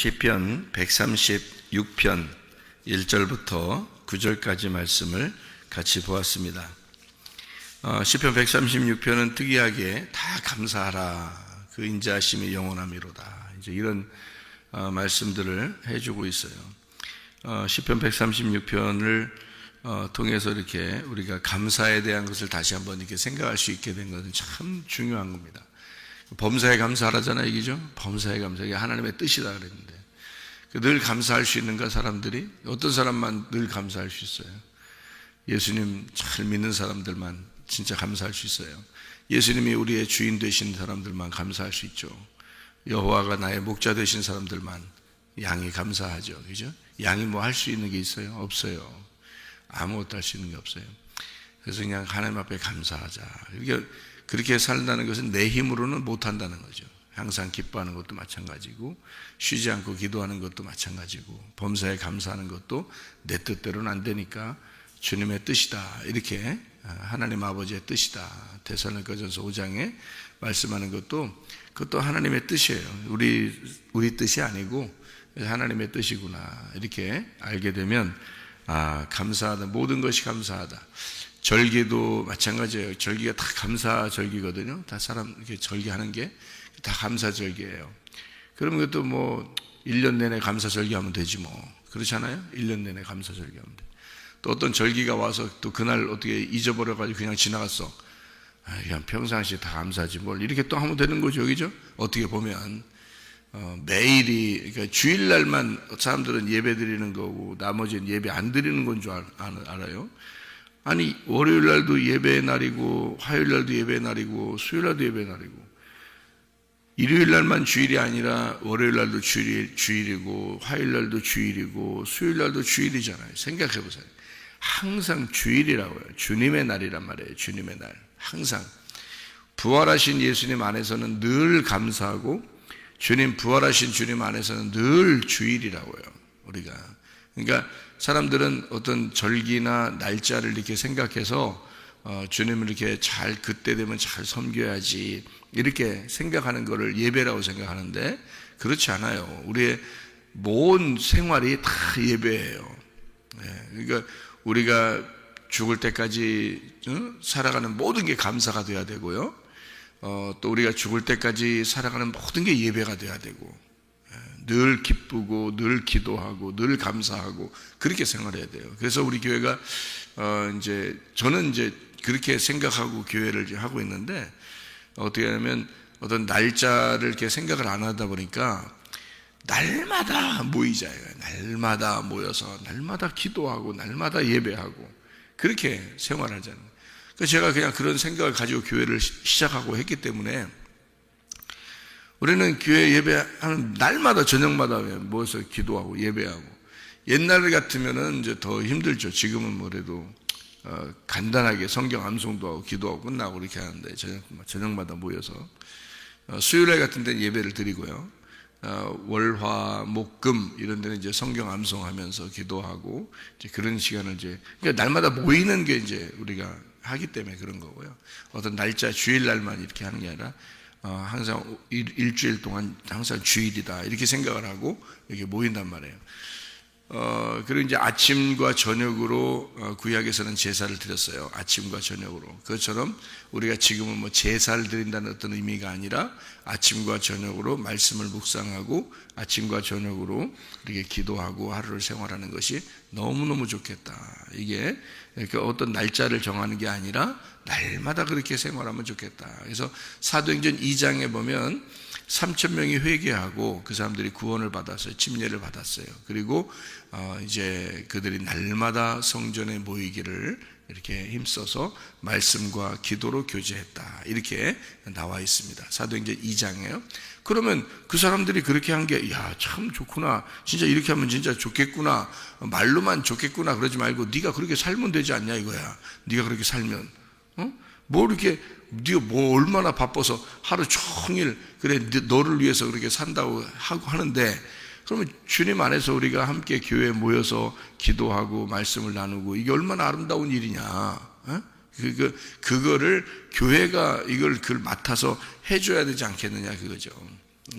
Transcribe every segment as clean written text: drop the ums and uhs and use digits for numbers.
시편 136편 1절부터 9절까지 말씀을 같이 보았습니다. 시편 136편은 특이하게 다 감사하라, 그 인자하심이 영원함이로다, 이제 이런 말씀들을 해주고 있어요. 시편 136편을 통해서 이렇게 우리가 감사에 대한 것을 다시 한번 이렇게 생각할 수 있게 된 것은 참 중요한 겁니다. 범사에 감사하라잖아요, 이기죠? 범사에 감사, 이게 하나님의 뜻이다 그랬는데, 늘 감사할 수 있는가? 사람들이 어떤 사람만 늘 감사할 수 있어요? 예수님 잘 믿는 사람들만 진짜 감사할 수 있어요. 예수님이 우리의 주인 되신 사람들만 감사할 수 있죠. 여호와가 나의 목자 되신 사람들만 양이 감사하죠, 그죠? 양이 뭐 할 수 있는 게 있어요? 없어요. 아무것도 할 수 있는 게 없어요. 그래서 그냥 하나님 앞에 감사하자. 그렇게 산다는 것은 내 힘으로는 못한다는 거죠. 항상 기뻐하는 것도 마찬가지고, 쉬지 않고 기도하는 것도 마찬가지고, 범사에 감사하는 것도 내 뜻대로는 안 되니까 주님의 뜻이다, 이렇게 하나님 아버지의 뜻이다, 데살로니가전서 5장에 말씀하는 그것도 하나님의 뜻이에요. 우리 뜻이 아니고 하나님의 뜻이구나, 이렇게 알게 되면 감사하다, 모든 것이 감사하다. 절기도 마찬가지예요. 절기가 다 감사 절기거든요. 다 사람 이렇게 절기하는 게 다 감사 절기예요. 그러면 그것도 뭐 1년 내내 감사 절기하면 되지 뭐. 그렇잖아요. 1년 내내 감사 절기하면 돼. 또 어떤 절기가 와서 또 그날 어떻게 잊어버려가지고 그냥 지나갔어. 그냥 평상시에 다 감사하지 뭘 이렇게 또 하면 되는 거죠, 그죠? 어떻게 보면 매일이, 그러니까 주일날만 사람들은 예배 드리는 거고 나머지는 예배 안 드리는 건 줄 알아요. 아니, 월요일 날도 예배의 날이고, 화요일 날도 예배의 날이고, 수요일 날도 예배의 날이고, 일요일 날만 주일이 아니라 월요일 날도 주일이고, 화요일 날도 주일이고, 수요일 날도 주일이잖아요. 생각해 보세요. 항상 주일이라고요. 주님의 날이란 말이에요. 주님의 날. 항상. 부활하신 예수님 안에서는 늘 감사하고, 부활하신 주님 안에서는 늘 주일이라고요, 우리가. 그러니까 사람들은 어떤 절기나 날짜를 이렇게 생각해서 주님을 이렇게 그때 되면 잘 섬겨야지, 이렇게 생각하는 것을 예배라고 생각하는데, 그렇지 않아요. 우리의 모든 생활이 다 예배예요. 그러니까 우리가 죽을 때까지 살아가는 모든 게 감사가 돼야 되고요. 또 우리가 죽을 때까지 살아가는 모든 게 예배가 돼야 되고, 늘 기쁘고 늘 기도하고 늘 감사하고 그렇게 생활해야 돼요. 그래서 우리 교회가 저는 그렇게 생각하고 교회를 하고 있는데, 어떻게 하냐면 어떤 날짜를 이렇게 생각을 안 하다 보니까 날마다 모이자요. 날마다 모여서 날마다 기도하고 날마다 예배하고 그렇게 생활하잖아요. 그래서 제가 그냥 그런 생각을 가지고 교회를 시작하고 했기 때문에, 우리는 교회 예배하는 날마다 저녁마다 모여서 기도하고 예배하고. 옛날 같으면은 이제 더 힘들죠. 지금은 뭐래도 간단하게 성경 암송도 하고 기도하고 끝나고 이렇게 하는데, 저녁마다 모여서 수요일 같은 데는 예배를 드리고요. 월화 목금 이런 데는 이제 성경 암송하면서 기도하고 이제 그런 시간을 그러니까 날마다 모이는 게 이제 우리가 하기 때문에 그런 거고요. 어떤 날짜 주일 날만 이렇게 하는 게 아니라 항상 일주일 동안 항상 주일이다, 이렇게 생각을 하고 이렇게 모인단 말이에요. 그리고 이제 아침과 저녁으로 구약에서는 제사를 드렸어요. 아침과 저녁으로. 그것처럼 우리가 지금은 뭐 제사를 드린다는 어떤 의미가 아니라 아침과 저녁으로 말씀을 묵상하고 아침과 저녁으로 이렇게 기도하고 하루를 생활하는 것이 너무너무 좋겠다. 이게 어떤 날짜를 정하는 게 아니라 날마다 그렇게 생활하면 좋겠다. 그래서 사도행전 2장에 보면 3,000명이 회개하고 그 사람들이 구원을 받았어요. 침례를 받았어요. 그리고 이제 그들이 날마다 성전에 모이기를 이렇게 힘써서 말씀과 기도로 교제했다, 이렇게 나와 있습니다. 사도행전 2장에요. 그러면 그 사람들이 그렇게 한 게, 참 좋구나, 진짜 이렇게 하면 진짜 좋겠구나, 말로만 좋겠구나 그러지 말고 네가 그렇게 살면 되지 않냐 이거야. 네가 그렇게 살면 뭐 이렇게 네가 뭐 얼마나 바빠서 하루 종일 그래 너를 위해서 그렇게 산다고 하고 하는데, 그러면 주님 안에서 우리가 함께 교회에 모여서 기도하고 말씀을 나누고 이게 얼마나 아름다운 일이냐. 그거를 교회가 그걸 맡아서 해줘야 되지 않겠느냐, 그거죠.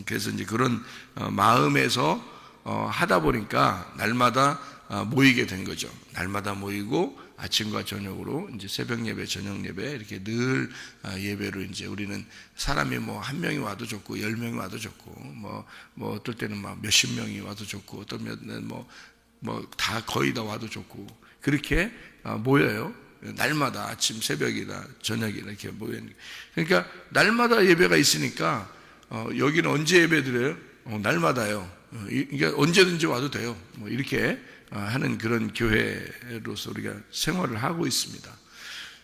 그래서 이제 그런 마음에서 하다 보니까 날마다 모이게 된 거죠. 날마다 모이고 아침과 저녁으로 이제 새벽 예배, 저녁 예배 이렇게 늘 예배로 이제 우리는 사람이 뭐 한 명이 와도 좋고 10명이 와도 좋고 뭐 어떨 때는 막 몇십 명이 와도 좋고 어떤 면은 뭐 다 거의 다 와도 좋고 그렇게 모여요. 날마다 아침 새벽이나 저녁이나 이렇게 모여요. 그러니까 날마다 예배가 있으니까 여기는 언제 예배 드려요? 날마다요. 그러니까 언제든지 와도 돼요. 뭐 이렇게 하는 그런 교회로서 우리가 생활을 하고 있습니다.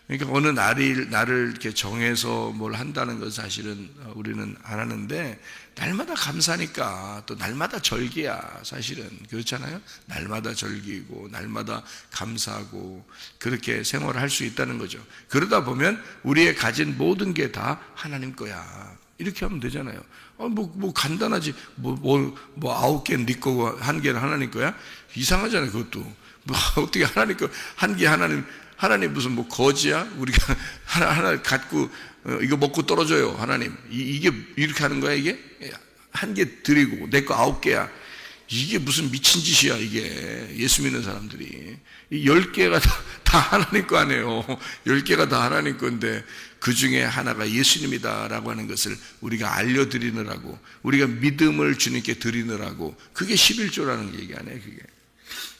그러니까 어느 날을 이렇게 정해서 뭘 한다는 건 사실은 우리는 안 하는데 날마다 감사니까 또 날마다 절기야 사실은 그렇잖아요. 날마다 절기고 날마다 감사하고 그렇게 생활을 할 수 있다는 거죠. 그러다 보면 우리의 가진 모든 게 다 하나님 거야 이렇게 하면 되잖아요. 뭐 간단하지 뭐 9개는 네 거고 1개는 하나님 거야 이상하잖아요. 그것도 뭐 어떻게 하나님 거 한 개 하나님 무슨 뭐 거지야? 우리가 하나 갖고 이거 먹고 떨어져요. 하나님 이게 이렇게 하는 거야 이게? 한 개 드리고 내 거 9개야. 이게 무슨 미친 짓이야 이게. 예수 믿는 사람들이 이 10개가 다 하나님 거 아니에요. 10개가 다 하나님 건데 그 중에 하나가 예수님이다라고 하는 것을 우리가 알려드리느라고 우리가 믿음을 주님께 드리느라고 그게 11조라는 얘기 아니에요. 그게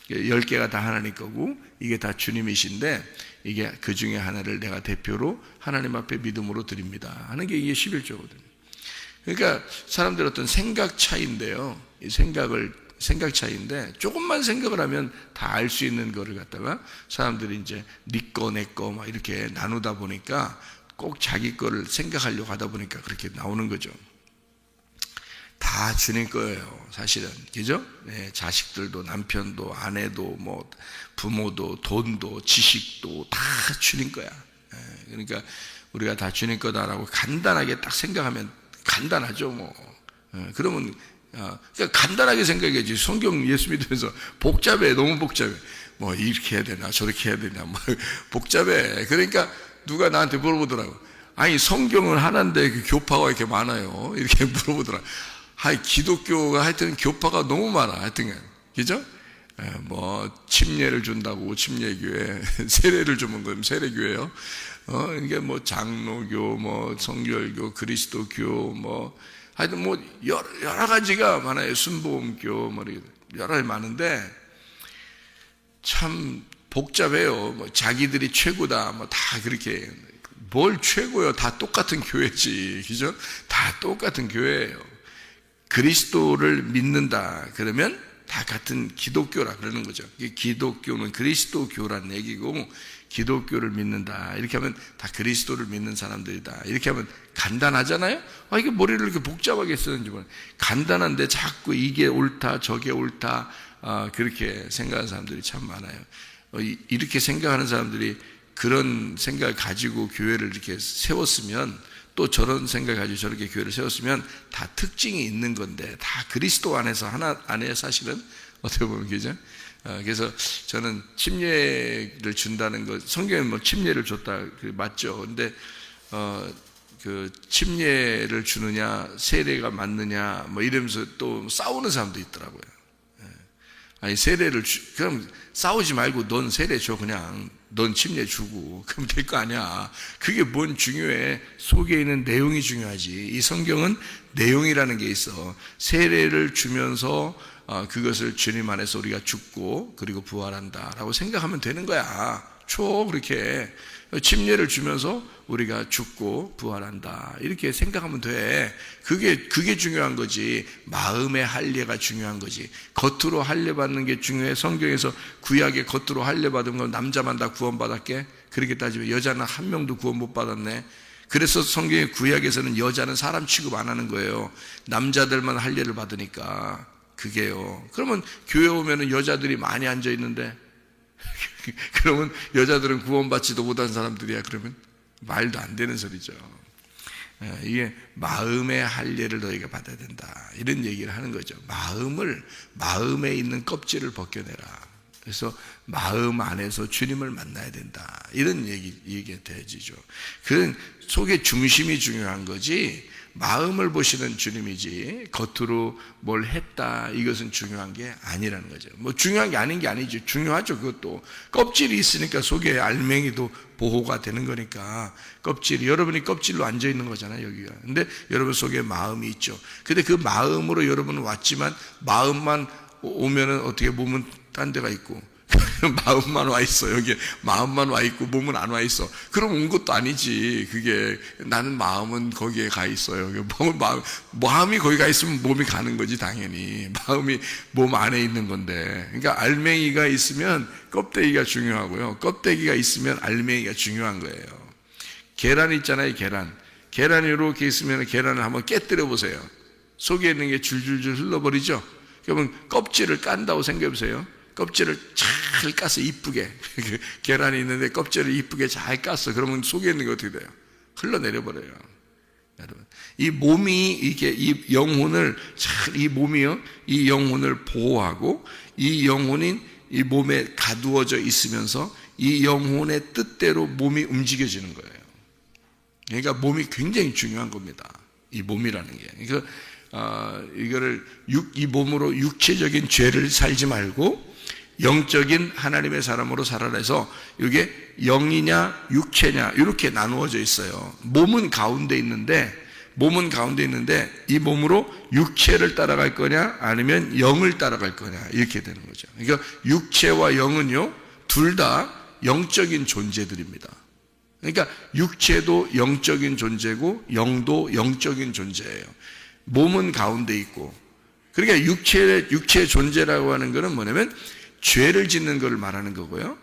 10개가 다 하나님 거고 이게 다 주님이신데 이게 그 중에 하나를 내가 대표로 하나님 앞에 믿음으로 드립니다 하는 게 이게 11조거든요. 그러니까 사람들 어떤 생각 차이인데요. 이 생각 차이인데 조금만 생각을 하면 다 알 수 있는 거를 갖다가 사람들이 이제 네 거 내 거 막 이렇게 나누다 보니까 꼭 자기 거를 생각하려고 하다 보니까 그렇게 나오는 거죠. 다 주님 거예요, 사실은. 그죠? 네, 자식들도, 남편도, 아내도, 뭐, 부모도, 돈도, 지식도 다 주님 거야. 네, 그러니까 우리가 다 주님 거다라고 간단하게 딱 생각하면 간단하죠, 뭐. 네, 그러면, 그러니까 간단하게 생각해야지. 성경 예수 믿으면서 복잡해, 너무 복잡해. 뭐, 이렇게 해야 되나, 저렇게 해야 되나, 뭐, 복잡해. 그러니까 누가 나한테 물어보더라고. 아니, 성경은 하나인데 그 교파가 이렇게 많아요. 이렇게 물어보더라고. 기독교가 하여튼 교파가 너무 많아. 하여튼, 그죠? 뭐, 침례를 준다고, 침례교회, 세례를 주면 그럼 세례교회요. 이게 뭐, 장로교, 뭐, 성결교, 그리스도교, 뭐, 하여튼 뭐, 여러 가지가 많아요. 순복음교, 뭐, 여러 가지 많은데, 참 복잡해요. 뭐, 자기들이 최고다, 뭐, 다 그렇게. 뭘 최고요? 다 똑같은 교회지. 그죠? 다 똑같은 교회예요. 그리스도를 믿는다 그러면 다 같은 기독교라 그러는 거죠. 기독교는 그리스도교라는 얘기고 기독교를 믿는다 이렇게 하면 다 그리스도를 믿는 사람들이다 이렇게 하면 간단하잖아요. 이게 머리를 이렇게 복잡하게 쓰는지 모르겠어요. 간단한데 자꾸 이게 옳다 저게 옳다 그렇게 생각하는 사람들이 참 많아요. 이렇게 생각하는 사람들이 그런 생각을 가지고 교회를 이렇게 세웠으면 또 저런 생각을 가지고 저렇게 교회를 세웠으면 다 특징이 있는 건데 다 그리스도 안에서 하나 안에 사실은 어떻게 보면 그죠? 그래서 저는 침례를 준다는 것 성경에 뭐 침례를 줬다 맞죠? 근데 그 침례를 주느냐 세례가 맞느냐 뭐 이러면서 또 싸우는 사람도 있더라고요. 아니 세례를 그럼 싸우지 말고 넌 세례 줘 그냥 넌 침례 주고 그럼 될 거 아니야. 그게 뭔 중요해. 속에 있는 내용이 중요하지. 이 성경은 내용이라는 게 있어. 세례를 주면서 그것을 주님 안에서 우리가 죽고 그리고 부활한다라고 생각하면 되는 거야. 줘 그렇게 침례를 주면서 우리가 죽고 부활한다 이렇게 생각하면 돼. 그게 중요한 거지. 마음의 할례가 중요한 거지. 겉으로 할례 받는 게 중요해. 성경에서 구약에 겉으로 할례 받은 건 남자만 다 구원받았게? 그렇게 따지면 여자는 한 명도 구원 못 받았네. 그래서 성경의 구약에서는 여자는 사람 취급 안 하는 거예요. 남자들만 할례를 받으니까. 그게요. 그러면 교회 오면은 여자들이 많이 앉아 있는데 그러면 여자들은 구원받지도 못한 사람들이야. 그러면 말도 안 되는 소리죠. 이게 마음의 할례를 너희가 받아야 된다 이런 얘기를 하는 거죠. 마음에 있는 껍질을 벗겨내라. 그래서 마음 안에서 주님을 만나야 된다 이런 얘기가 되지죠. 그런 속의 중심이 중요한 거지 마음을 보시는 주님이지 겉으로 뭘 했다 이것은 중요한 게 아니라는 거죠. 뭐 중요한 게 아닌 게 아니죠. 중요하죠. 그것도 껍질이 있으니까 속에 알맹이도 보호가 되는 거니까. 껍질이, 여러분이 껍질로 앉아 있는 거잖아요, 여기가. 근데 여러분 속에 마음이 있죠. 근데 그 마음으로 여러분은 왔지만 마음만 오면은 어떻게 몸은 딴 데가 있고 마음만 와 있어. 여기 마음만 와 있고 몸은 안 와 있어. 그럼 온 것도 아니지. 그게 나는 마음은 거기에 가 있어요. 마음이 거기 가 있으면 몸이 가는 거지 당연히. 마음이 몸 안에 있는 건데. 그러니까 알맹이가 있으면 껍데기가 중요하고요. 껍데기가 있으면 알맹이가 중요한 거예요. 계란 있잖아요, 계란. 계란이 이렇게 있으면 계란을 한번 깨뜨려 보세요. 속에 있는 게 줄줄줄 흘러버리죠. 그러면 껍질을 깐다고 생각해 보세요. 껍질을 잘 까서 이쁘게 계란이 있는데 껍질을 이쁘게 잘 깠어. 그러면 속에 있는 게 어떻게 돼요? 흘러내려 버려요. 여러분, 이 몸이 이게 이 영혼을 잘, 이 몸이요, 이 영혼을 보호하고 이 영혼인 이 몸에 가두어져 있으면서 이 영혼의 뜻대로 몸이 움직여지는 거예요. 그러니까 몸이 굉장히 중요한 겁니다. 이 몸이라는 게. 그러니까 이거를 이 몸으로 육체적인 죄를 살지 말고 영적인 하나님의 사람으로 살아라 해서 이게 영이냐 육체냐 이렇게 나누어져 있어요. 몸은 가운데 있는데 이 몸으로 육체를 따라갈 거냐 아니면 영을 따라갈 거냐 이렇게 되는 거죠. 그러니까 육체와 영은요 둘 다 영적인 존재들입니다. 그러니까 육체도 영적인 존재고 영도 영적인 존재예요. 몸은 가운데 있고, 그러니까 육체의 존재라고 하는 것은 뭐냐면 죄를 짓는 것을 말하는 거고요.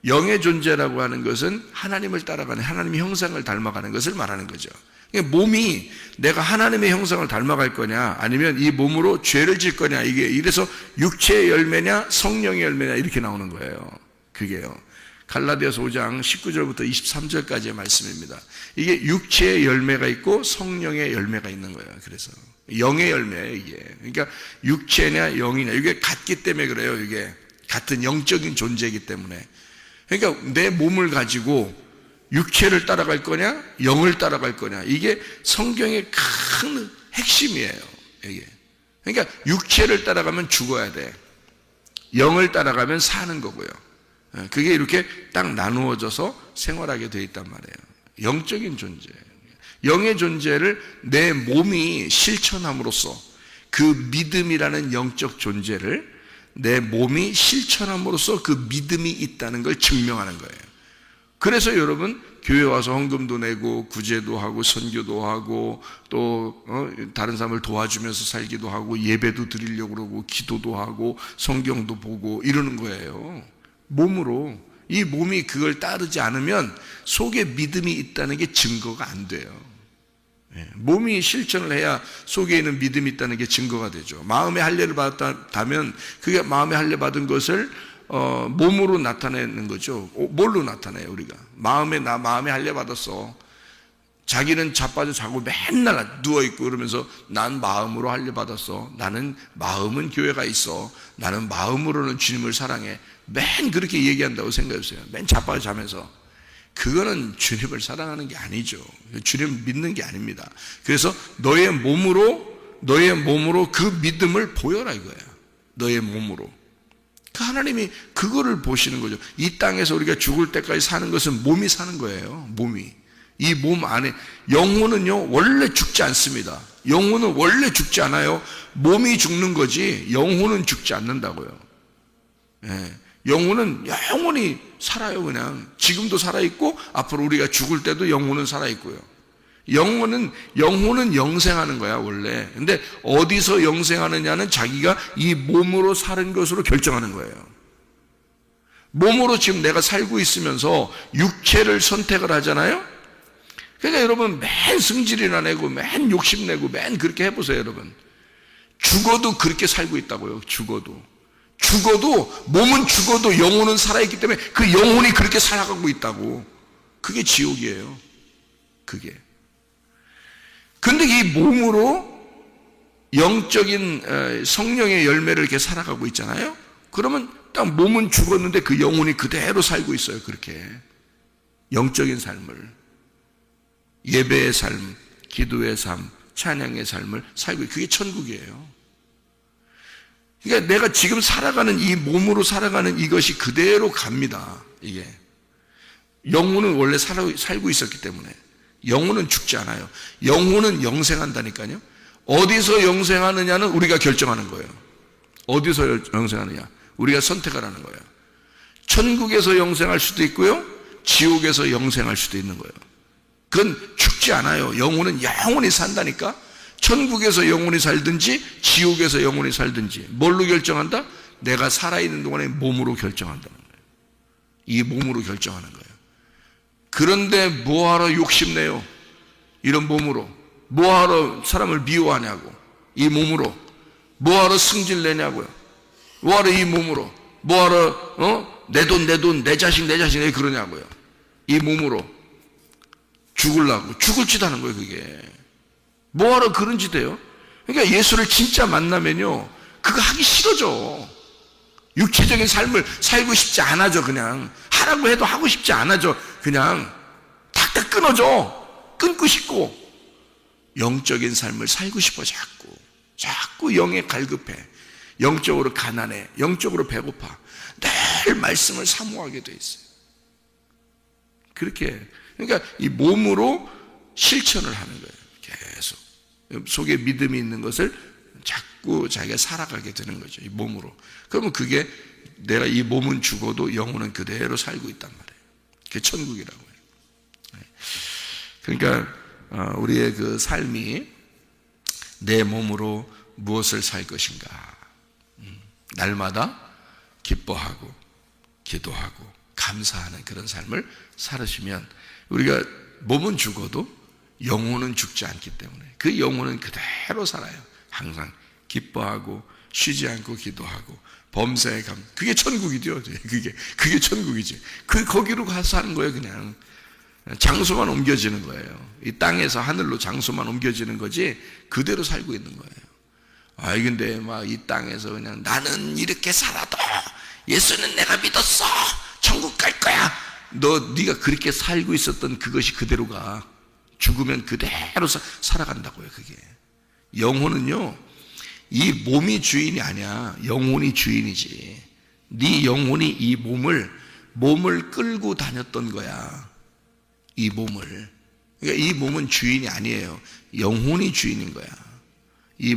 영의 존재라고 하는 것은 하나님을 따라가는, 하나님의 형상을 닮아가는 것을 말하는 거죠. 그러니까 몸이 내가 하나님의 형상을 닮아갈 거냐 아니면 이 몸으로 죄를 질 거냐, 이게 이래서 육체의 열매냐 성령의 열매냐 이렇게 나오는 거예요. 그게요. 갈라디아서 5장 19절부터 23절까지의 말씀입니다. 이게 육체의 열매가 있고 성령의 열매가 있는 거예요. 그래서 영의 열매예요, 이게. 그러니까 육체냐 영이냐 이게 같기 때문에 그래요. 이게 같은 영적인 존재이기 때문에. 그러니까 내 몸을 가지고 육체를 따라갈 거냐 영을 따라갈 거냐, 이게 성경의 큰 핵심이에요, 이게. 그러니까 육체를 따라가면 죽어야 돼. 영을 따라가면 사는 거고요. 그게 이렇게 딱 나누어져서 생활하게 되어 있단 말이에요. 영적인 존재. 영의 존재를 내 몸이 실천함으로써 그 믿음이라는 영적 존재를 내 몸이 실천함으로써 그 믿음이 있다는 걸 증명하는 거예요. 그래서 여러분 교회 와서 헌금도 내고 구제도 하고 선교도 하고 또 다른 사람을 도와주면서 살기도 하고 예배도 드리려고 그러고 기도도 하고 성경도 보고 이러는 거예요. 몸으로. 이 몸이 그걸 따르지 않으면 속에 믿음이 있다는 게 증거가 안 돼요. 몸이 실천을 해야 속에 있는 믿음이 있다는 게 증거가 되죠. 마음의 할례를 받았다면 그게 마음의 할례 받은 것을 몸으로 나타내는 거죠. 뭘로 나타내요, 우리가? 마음의 할례 받았어. 자기는 자빠져 자고 맨날 누워있고 그러면서 난 마음으로 할례 받았어. 나는 마음은 교회가 있어. 나는 마음으로는 주님을 사랑해. 맨 그렇게 얘기한다고 생각해보세요. 맨 자빠져 자면서. 그거는 주님을 사랑하는 게 아니죠. 주님을 믿는 게 아닙니다. 그래서 너의 몸으로 그 믿음을 보여라 이거야. 너의 몸으로. 그 하나님이 그거를 보시는 거죠. 이 땅에서 우리가 죽을 때까지 사는 것은 몸이 사는 거예요. 몸이. 이 몸 안에. 영혼은요 원래 죽지 않습니다. 영혼은 원래 죽지 않아요. 몸이 죽는 거지 영혼은 죽지 않는다고요. 예. 영혼은 영원히 살아요. 그냥 지금도 살아있고 앞으로 우리가 죽을 때도 영혼은 살아있고요. 영혼은 영생하는 거야 원래. 근데 어디서 영생하느냐는 자기가 이 몸으로 사는 것으로 결정하는 거예요. 몸으로 지금 내가 살고 있으면서 육체를 선택을 하잖아요. 그러니까 여러분 맨 승질이나 내고 맨 욕심내고 맨 그렇게 해보세요. 여러분 죽어도 그렇게 살고 있다고요. 죽어도 몸은 죽어도 영혼은 살아있기 때문에 그 영혼이 그렇게 살아가고 있다고. 그게 지옥이에요. 그게. 근데 이 몸으로 영적인 성령의 열매를 이렇게 살아가고 있잖아요. 그러면 딱 몸은 죽었는데 그 영혼이 그대로 살고 있어요. 그렇게 영적인 삶을. 예배의 삶, 기도의 삶, 찬양의 삶을 살고, 그게 천국이에요. 그러니까 내가 지금 살아가는 이 몸으로 살아가는 이것이 그대로 갑니다. 이게 영혼은 원래 살고 있었기 때문에 영혼은 죽지 않아요. 영혼은 영생한다니까요. 어디서 영생하느냐는 우리가 결정하는 거예요. 어디서 영생하느냐 우리가 선택을 하는 거예요. 천국에서 영생할 수도 있고요, 지옥에서 영생할 수도 있는 거예요. 그건 죽지 않아요. 영혼은 영원히 산다니까. 천국에서 영혼이 살든지 지옥에서 영혼이 살든지 뭘로 결정한다? 내가 살아있는 동안에 몸으로 결정한다는 거예요. 이 몸으로 결정하는 거예요. 그런데 뭐하러 욕심내요? 이런 몸으로. 뭐하러 사람을 미워하냐고. 이 몸으로. 뭐하러 승질내냐고요. 뭐하러 이 몸으로. 뭐하러 내 돈 내 자식 왜 그러냐고요. 이 몸으로 죽으려고. 죽을 짓 하는 거예요. 그게 뭐하러 그런 짓 해요? 그러니까 예수를 진짜 만나면요 그거 하기 싫어져. 육체적인 삶을 살고 싶지 않아져. 그냥 하라고 해도 하고 싶지 않아져. 그냥 탁탁 끊어져. 끊고 싶고 영적인 삶을 살고 싶어. 자꾸 영에 갈급해. 영적으로 가난해. 영적으로 배고파. 늘 말씀을 사모하게 돼 있어요. 그렇게 그러니까 이 몸으로 실천을 하는 거예요. 계속 속에 믿음이 있는 것을 자꾸 자기가 살아가게 되는 거죠. 이 몸으로. 그러면 그게 내가 이 몸은 죽어도 영혼은 그대로 살고 있단 말이에요. 그게 천국이라고 해요. 그러니까 우리의 그 삶이 내 몸으로 무엇을 살 것인가. 날마다 기뻐하고 기도하고 감사하는 그런 삶을 살으시면 우리가 몸은 죽어도 영혼은 죽지 않기 때문에 그 영혼은 그대로 살아요. 항상 기뻐하고 쉬지 않고 기도하고 범사에 그게 천국이죠. 그게 천국이지. 거기로 가서 사는 거예요. 그냥 장소만 옮겨지는 거예요. 이 땅에서 하늘로 장소만 옮겨지는 거지 그대로 살고 있는 거예요. 근데 막 이 땅에서 그냥 나는 이렇게 살아도 예수는 내가 믿었어. 천국 갈 거야. 네가 그렇게 살고 있었던 그것이 그대로 가. 죽으면 그대로 살아간다고요. 그게 영혼은요 이 몸이 주인이 아니야. 영혼이 주인이지. 네 영혼이 이 몸을 끌고 다녔던 거야. 이 몸을. 그러니까 이 몸은 주인이 아니에요. 영혼이 주인인 거야. 이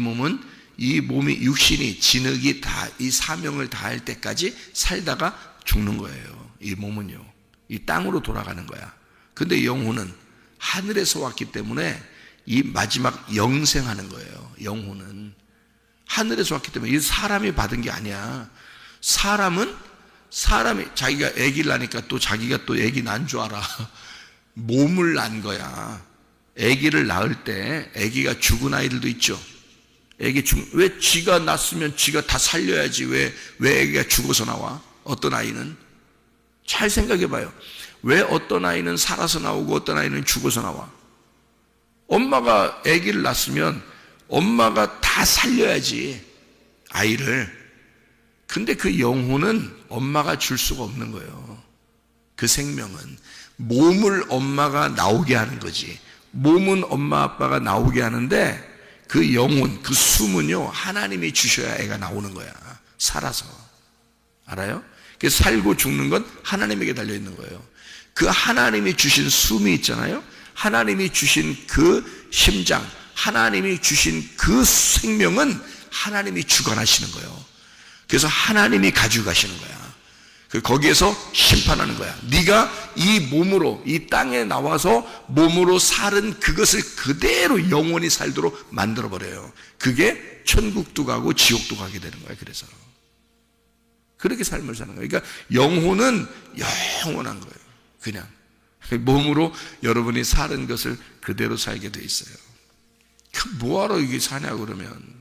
몸이 육신이 진흙이 다 이 사명을 다할 때까지 살다가 죽는 거예요. 이 몸은요. 이 땅으로 돌아가는 거야. 근데 영혼은 하늘에서 왔기 때문에 이 마지막 영생하는 거예요. 영혼은 하늘에서 왔기 때문에 이 사람이 받은 게 아니야. 사람이 자기가 아기를 낳으니까 또 자기가 또 아기 난 줄 알아. 몸을 낳은 거야. 아기를 낳을 때 아기가 죽은 아이들도 있죠. 왜 쥐가 낳았으면 쥐가 다 살려야지 왜 아기가 죽어서 나와? 어떤 아이는 잘 생각해 봐요. 왜 어떤 아이는 살아서 나오고 어떤 아이는 죽어서 나와? 엄마가 아기를 낳았으면 엄마가 다 살려야지 아이를. 근데 그 영혼은 엄마가 줄 수가 없는 거예요. 그 생명은 몸을 엄마가 나오게 하는 거지. 몸은 엄마 아빠가 나오게 하는데 그 영혼, 그 숨은요 하나님이 주셔야 애가 나오는 거야. 살아서. 알아요? 살고 죽는 건 하나님에게 달려있는 거예요. 그 하나님이 주신 숨이 있잖아요. 하나님이 주신 그 심장, 하나님이 주신 그 생명은 하나님이 주관하시는 거예요. 그래서 하나님이 가지고 가시는 거야. 거기에서 심판하는 거야. 네가 이 몸으로 이 땅에 나와서 몸으로 살은 그것을 그대로 영원히 살도록 만들어버려요. 그게 천국도 가고 지옥도 가게 되는 거야. 그래서 그렇게 삶을 사는 거예요. 그러니까 영혼은 영원한 거예요. 그냥 몸으로 여러분이 사는 것을 그대로 살게 돼 있어요. 뭐하러 이게 사냐 그러면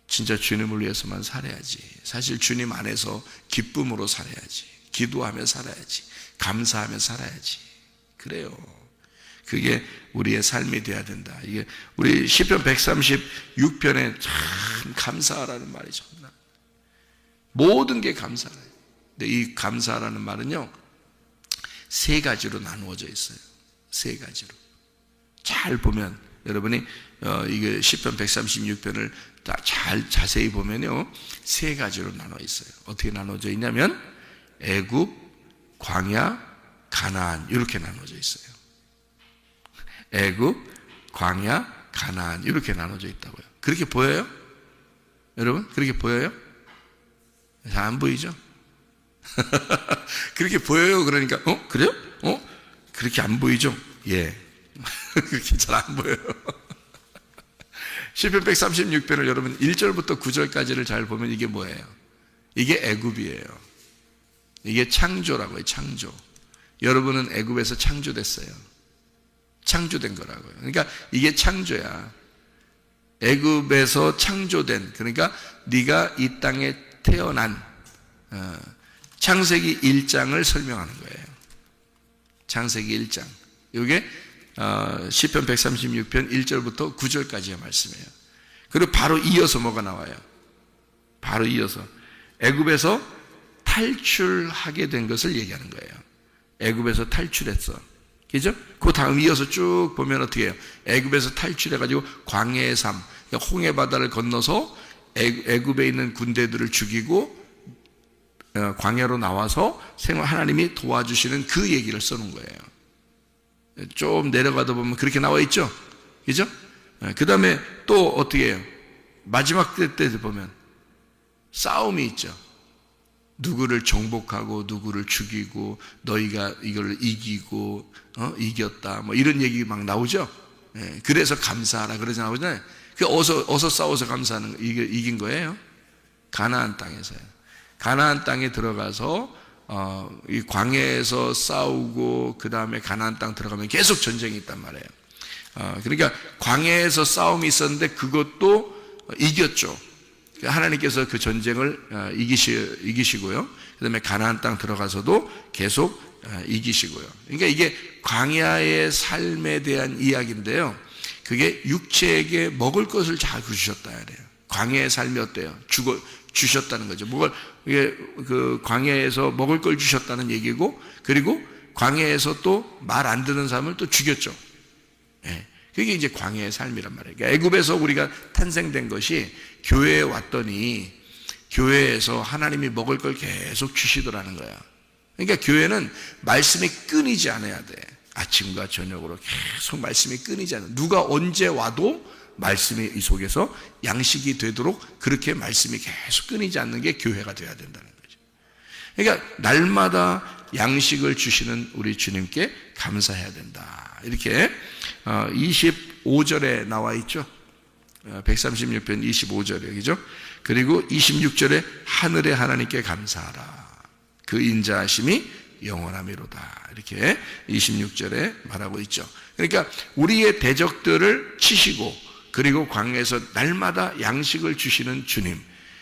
진짜 주님을 위해서만 살아야지. 사실 주님 안에서 기쁨으로 살아야지. 기도하며 살아야지. 감사하며 살아야지. 그래요. 그게 우리의 삶이 돼야 된다. 이게 우리 시편 136편에 참 감사하라는 말이 정말 모든 게 감사해요. 근데 이 감사라는 말은요 세 가지로 나누어져 있어요. 세 가지로. 잘 보면 여러분이 이게 시편 136편을 자세히 보면요, 세 가지로 나눠 있어요. 어떻게 나눠져 있냐면 애굽, 광야, 가나안 이렇게 나눠져 있어요. 애굽, 광야, 가나안 이렇게 나눠져 있다고요. 그렇게 보여요? 여러분 그렇게 보여요? 잘 안 보이죠? 그렇게 보여요. 그러니까 그래요? 그렇게 안 보이죠? 예. 그렇게 잘 안 보여요. 시편 136편을 여러분 1절부터 9절까지를 잘 보면 이게 뭐예요? 이게 애굽이에요. 이게 창조라고요. 창조. 여러분은 애굽에서 창조됐어요. 창조된 거라고요. 그러니까 이게 창조야. 애굽에서 창조된, 그러니까 네가 이 땅에 태어난 창세기 1장을 설명하는 거예요. 창세기 1장. 이게 시편 136편 1절부터 9절까지의 말씀이에요. 그리고 바로 이어서 뭐가 나와요? 바로 이어서 애굽에서 탈출하게 된 것을 얘기하는 거예요. 애굽에서 탈출했어. 그죠? 그 다음 이어서 쭉 보면 어떻게 해요? 애굽에서 탈출해가지고 광야의 삶, 홍해 바다를 건너서 애굽에 있는 군대들을 죽이고 광야로 나와서 하나님이 도와주시는 그 얘기를 써놓은 거예요. 좀 내려가다 보면 그렇게 나와 있죠? 그죠? 그 다음에 또 어떻게 해요? 마지막 때 보면 싸움이 있죠. 누구를 정복하고 누구를 죽이고 너희가 이걸 이기고 이겼다 뭐 이런 얘기 막 나오죠. 그래서 감사하라 그러지 나오잖아요. 어서 싸워서 감사하는 이긴 거예요. 가나안 땅에서요. 가나안 땅에 들어가서 이 광야에서 싸우고 그 다음에 가나안 땅 들어가면 계속 전쟁이 있단 말이에요. 그러니까 광야에서 싸움이 있었는데 그것도 이겼죠. 하나님께서 그 전쟁을 이기시고요. 그 다음에 가나안 땅 들어가서도 계속 이기시고요. 그러니까 이게 광야의 삶에 대한 이야기인데요. 그게 육체에게 먹을 것을 잘 주셨다 그래요. 광야의 삶이 어때요? 주셨다는 거죠. 이게 그 광야에서 먹을 걸 주셨다는 얘기고, 그리고 광야에서 또 말 안 듣는 사람을 또 죽였죠. 예. 그게 이제 광야의 삶이란 말이에요. 그러니까 애굽에서 우리가 탄생된 것이 교회에 왔더니 교회에서 하나님이 먹을 걸 계속 주시더라는 거야. 그러니까 교회는 말씀이 끊이지 않아야 돼. 아침과 저녁으로 계속 말씀이 끊이지 않아. 누가 언제 와도 말씀이 이 속에서 양식이 되도록 그렇게 말씀이 계속 끊이지 않는 게 교회가 되어야 된다는 거죠. 그러니까 날마다 양식을 주시는 우리 주님께 감사해야 된다. 이렇게 25절에 나와 있죠. 136편 25절에, 그죠? 그리고 26절에 하늘의 하나님께 감사하라. 그 인자하심이 영원하미로다. 이렇게 26절에 말하고 있죠. 그러니까 우리의 대적들을 치시고, 그리고 광야에서 날마다 양식을 주시는 주님,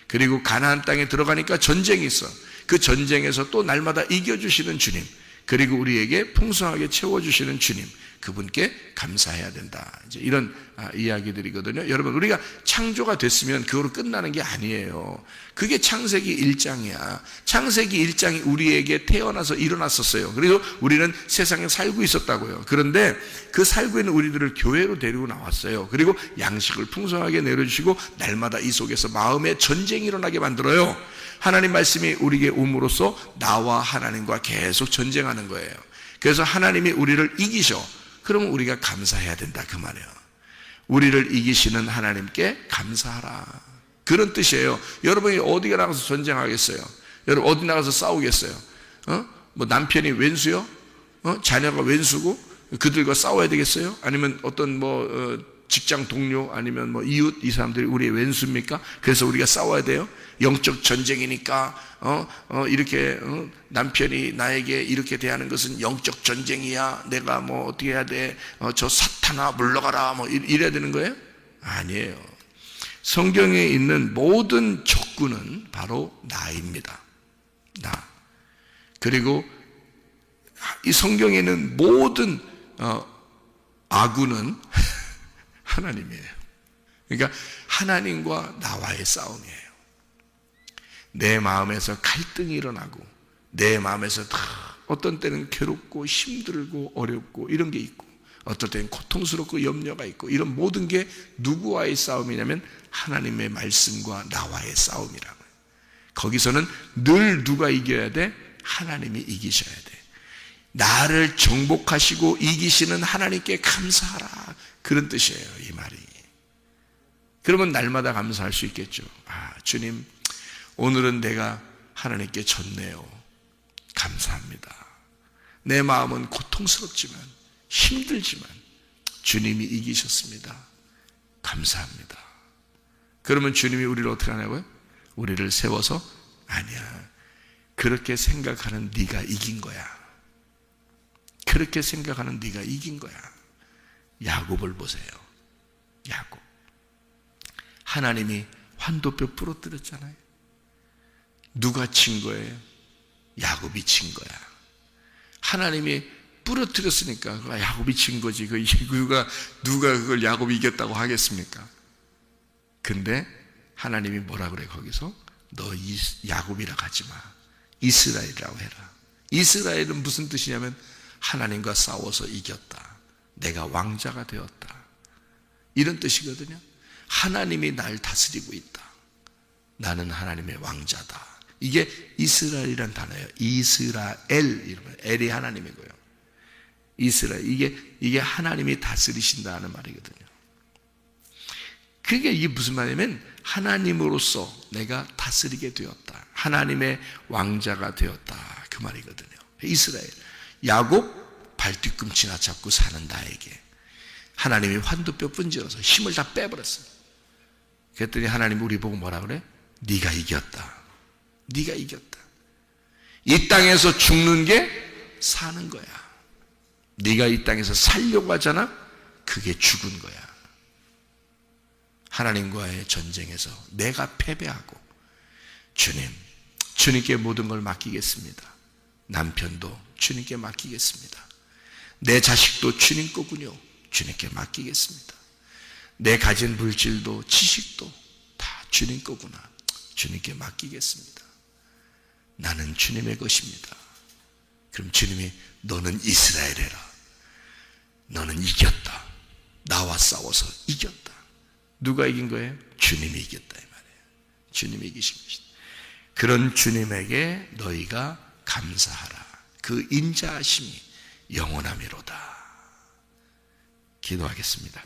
그리고 가나안 땅에 들어가니까 전쟁이 있어. 그 전쟁에서 또 날마다 이겨주시는 주님, 그리고 우리에게 풍성하게 채워주시는 주님, 그분께 감사해야 된다. 이제 이런 이야기들이거든요. 여러분, 우리가 창조가 됐으면 그거로 끝나는 게 아니에요. 그게 창세기 1장이야. 창세기 1장이 우리에게 태어나서 일어났었어요. 그리고 우리는 세상에 살고 있었다고요. 그런데 그 살고 있는 우리들을 교회로 데리고 나왔어요. 그리고 양식을 풍성하게 내려주시고 날마다 이 속에서 마음의 전쟁이 일어나게 만들어요. 하나님 말씀이 우리에게 옴으로써 나와 하나님과 계속 전쟁하는 거예요. 그래서 하나님이 우리를 이기셔. 그러면 우리가 감사해야 된다 그 말이에요. 우리를 이기시는 하나님께 감사하라. 그런 뜻이에요. 여러분이 어디 나가서 전쟁하겠어요? 여러분 어디 나가서 싸우겠어요? 뭐 남편이 왼수요? 자녀가 왼수고 그들과 싸워야 되겠어요? 아니면 어떤 직장 동료 아니면 이웃 이 사람들이 우리의 왼수입니까? 그래서 우리가 싸워야 돼요? 영적 전쟁이니까 이렇게 남편이 나에게 이렇게 대하는 것은 영적 전쟁이야. 내가 어떻게 해야 돼? 저 사탄아 물러가라 이래야 되는 거예요? 아니에요. 성경에 있는 모든 적군은 바로 나입니다. 나. 그리고 이 성경에 있는 모든 아군은 하나님이에요. 그러니까 하나님과 나와의 싸움이에요. 내 마음에서 갈등이 일어나고 내 마음에서 다 어떤 때는 괴롭고 힘들고 어렵고 이런 게 있고 어떨 때는 고통스럽고 염려가 있고, 이런 모든 게 누구와의 싸움이냐면 하나님의 말씀과 나와의 싸움이라고요. 거기서는 늘 누가 이겨야 돼? 하나님이 이기셔야 돼. 나를 정복하시고 이기시는 하나님께 감사하라, 그런 뜻이에요, 이 말이. 그러면 날마다 감사할 수 있겠죠. 주님, 오늘은 내가 하나님께 졌네요. 감사합니다. 내 마음은 고통스럽지만, 힘들지만 주님이 이기셨습니다. 감사합니다. 그러면 주님이 우리를 어떻게 하냐고요? 우리를 세워서, 아니야, 그렇게 생각하는 네가 이긴 거야. 그렇게 생각하는 네가 이긴 거야. 야곱을 보세요. 야곱. 하나님이 환도뼈 부러뜨렸잖아요. 누가 친 거예요? 야곱이 친 거야. 하나님이 부러뜨렸으니까 야곱이 친 거지. 누가 그걸 야곱이 이겼다고 하겠습니까? 근데 하나님이 뭐라 그래, 거기서? 너 야곱이라 하지 마. 이스라엘이라고 해라. 이스라엘은 무슨 뜻이냐면 하나님과 싸워서 이겼다. 내가 왕자가 되었다. 이런 뜻이거든요. 하나님이 날 다스리고 있다. 나는 하나님의 왕자다. 이게 이스라엘이란 단어예요. 이스라엘, 이러면 엘이 하나님이고요. 이스라엘, 이게 하나님이 다스리신다는 말이거든요. 이게 무슨 말이냐면 하나님으로서 내가 다스리게 되었다. 하나님의 왕자가 되었다, 그 말이거든요. 이스라엘. 야곱, 발뒤꿈치나 잡고 사는 나에게 하나님이 환도뼈 분질러서 힘을 다 빼버렸어요. 그랬더니 하나님이 우리 보고 뭐라 그래? 네가 이겼다. 네가 이겼다. 이 땅에서 죽는 게 사는 거야. 네가 이 땅에서 살려고 하잖아? 그게 죽은 거야. 하나님과의 전쟁에서 내가 패배하고, 주님께 모든 걸 맡기겠습니다. 남편도 주님께 맡기겠습니다. 내 자식도 주님 거군요. 주님께 맡기겠습니다. 내 가진 물질도 지식도 다 주님 거구나. 주님께 맡기겠습니다. 나는 주님의 것입니다. 그럼 주님이 너는 이스라엘 해라. 너는 이겼다. 나와 싸워서 이겼다. 누가 이긴 거예요? 주님이 이겼다, 이 말이에요. 주님이 이기신 것이다. 그런 주님에게 너희가 감사하라. 그 인자하심이 영원하미로다. 기도하겠습니다.